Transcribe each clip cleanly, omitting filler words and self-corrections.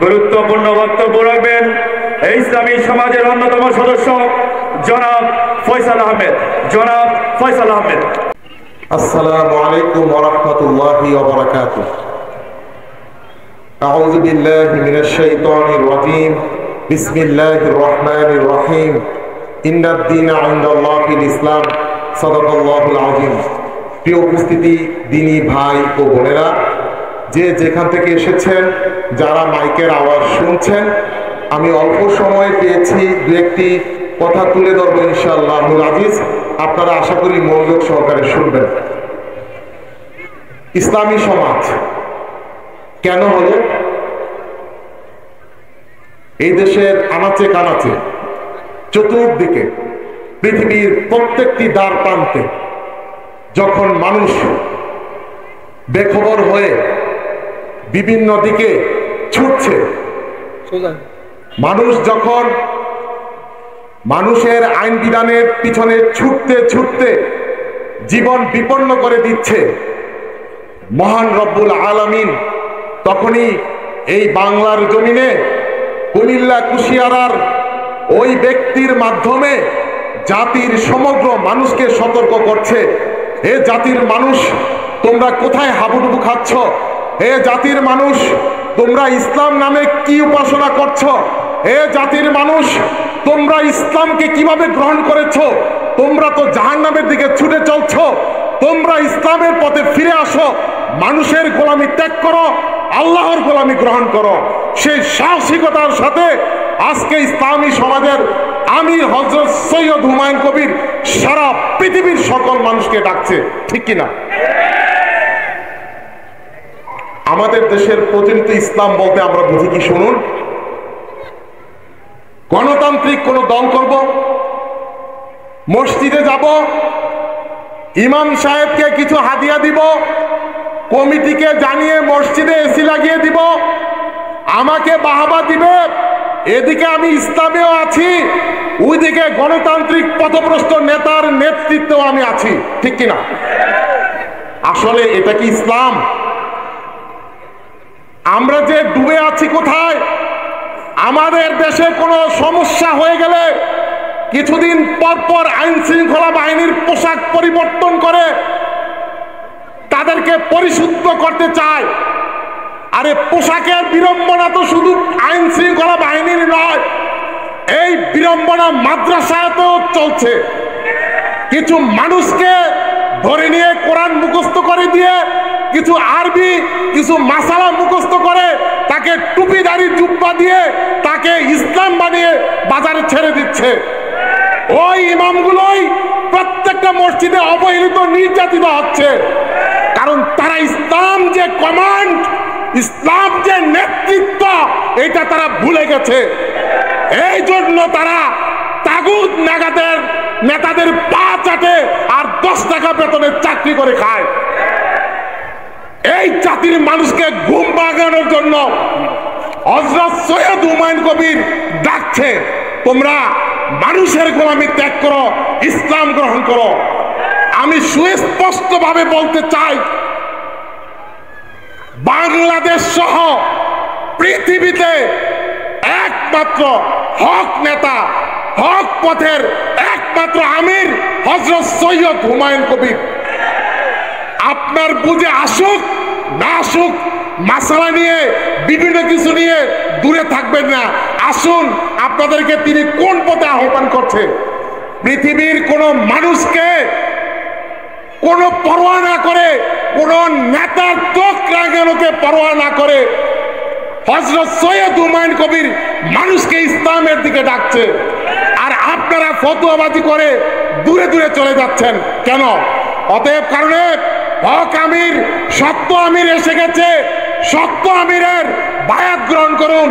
গুরুত্বপূর্ণ বক্তব্য রাখবেন এই ইসলামী সমাজের অন্যতম সদস্য জনাব ফয়সাল আহমেদ। জনাব ফয়সাল আহমেদ। আসসালামু আলাইকুম ওয়া রাহমাতুল্লাহি ওয়া বারাকাতুহু। আউযু বিল্লাহি মিনাশ শাইতানির রাজীম। বিসমিল্লাহির রহমানির রহিম। ইন্নাদ দীনা ইনদাল্লাহিল ইসলাম। সাদাকাল্লাহুল আযীম। প্রিয় উপস্থিতি, দিনী ভাই ও বোনেরা, যে যেখান থেকে এসেছেন, যারা মাইকের আওয়াজ শুনছেন, আমি অল্প সময় পেয়েছি দু একটি কথা তুলে ধরবো ইনশাআল্লাহুল আজিজ। আপনারা আশা করি মনোযোগ সহকারে শুনবেন। ইসলামী সমাজ কেন হলো? এই দেশের আনাচে কানাচে, চতুর্দিকে, পৃথিবীর প্রত্যেকটি দ্বার প্রান্তে যখন মানুষ বেখবর হয়ে বিভিন্ন দিকে ছুটছে, মানুষ যখন মানুষের আইন বিধানের পিছনে ছুটতে ছুটতে জীবন বিপন্ন করে দিচ্ছে, মহান রব্বুল আলামিন তখনই এই বাংলার জমিনে কুমিল্লা কুশিয়ারার ওই ব্যক্তির মাধ্যমে জাতির সমগ্র মানুষকে সতর্ক করছে, হে জাতির মানুষ, তোমরা কোথায় হাবুডুবু খাচ্ছ? হে জাতির মানুষ, তোমরা ইসলাম নামে কি উপাসনা করছো? হে জাতির মানুষ, তোমরা ইসলামকে কিভাবে গ্রহণ করেছো? তোমরা তো জাহান্নামের দিকে ছুটে চলছো। তোমরা ইসলামের পথে ফিরে আসো, মানুষের গোলামি ত্যাগ করো, আল্লাহর গোলামি গ্রহণ করো। সেই সাহসিকতার সাথে আজকে ইসলামী সমাজের আমির হযরত সৈয়দ হুমায়ুন কবির সারা পৃথিবীর সকল মানুষকে ডাকছে, ঠিক কিনা? আমাদের দেশের প্রচলিত ইসলাম বলতে আমরা বুঝি কি শুনুন? গণতান্ত্রিক কোন দল করব, মসজিদে যাব, ইমাম সাহেবকে কিছু হাদিয়া দিব, কমিটিকে জানিয়ে মসজিদে এসি লাগিয়ে দিব, আমাকে বাহাবা দিবে, এদিকে আমি ইসলামেও আছি, ওইদিকে গণতান্ত্রিক পথভ্রষ্ট নেতার নেতৃত্বেও আমি আছি, ঠিক কিনা? আসলে এটা কি ইসলাম? আমরা যে ডুবে আছি কোথায়? আমাদের দেশে কোনো সমস্যা হয়ে গেলে কিছুদিন পর পর আইন শৃঙ্খলা বাহিনীর পোশাক পরিবর্তন করে তাদেরকে পরিশুদ্ধ করতে চায়। আরে পোশাকের বিড়ম্বনা তো শুধু আইন শৃঙ্খলা বাহিনীর নয়, এই বিড়ম্বনা মাদ্রাসাতেও চলছে। কিছু মানুষকে ধরে নিয়ে কোরআন মুখস্থ করে দিয়ে, কিছু আরবি, কিছু মাসালা মুখস্থ করে তাকে টুপিদারি জুব্বা দিয়ে তাকে ইসলাম বানিয়ে বাজারে ছেড়ে দিচ্ছে। ওই ইমামগুলোই প্রত্যেকটা মসজিদে অবহেলিত, নির্যাতিত হচ্ছে, কারণ তারা ইসলাম যে কমান্ড, ইসলাম যে নেতৃত্ব, এটা তারা ভুলে গেছে। এই জন্য তারা তাগুত নাগাদের নেতাদের পা চাটে আর 10 টাকা বেতনের চাকরি করে খায়। এই জাতির মানুষকে ঘুম ভাঙানোর জন্য হযরত সৈয়দ হুমায়ুন কবির ডাকছে, তোমরা মানুষের গোলামি ত্যাগ করো, ইসলাম গ্রহণ করো। আমি সুস্পষ্ট ভাবে বলতে চাই, বাংলাদেশ সহ পৃথিবীতে একমাত্র হক নেতা, হক পথের একমাত্র আমির হযরত সৈয়দ হুমায়ুন কবির। আপনার বুঝে আসুক না আসুক, মাসালা নিয়ে, বিভিন্ন কিছু নিয়ে দূরে থাকবেন না। আসুন, আপনাদেরকে তিনি কোন পথে আহ্বান করছে। পৃথিবীর কোন মানুষকে কোন পরোয়া না করে, কোন নেতার চোখ রাঙানোকে পরোয়া না করে হযরত সৈয়দ হুমায়ুন কবির মানুষকে ইসলামের দিকে ডাকছে। আর আপনারা ফতোয়াবাজি করে দূরে দূরে চলে যাচ্ছেন কেন? অতএব কারণে হক আমির, সত্য আমির এসে গেছে। সত্য আমিরের বায়াত গ্রহণ করুন,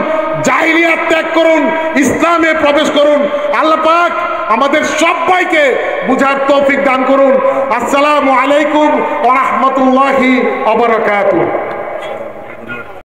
জাহিলিয়াত ত্যাগ করুন, ইসলামে প্রবেশ করুন। আল্লাহ পাক আমাদের সবাইকে বুঝার তৌফিক দান করুন। আসসালামু আলাইকুম ওয়া রাহমাতুল্লাহি ওয়া বারাকাতুহু।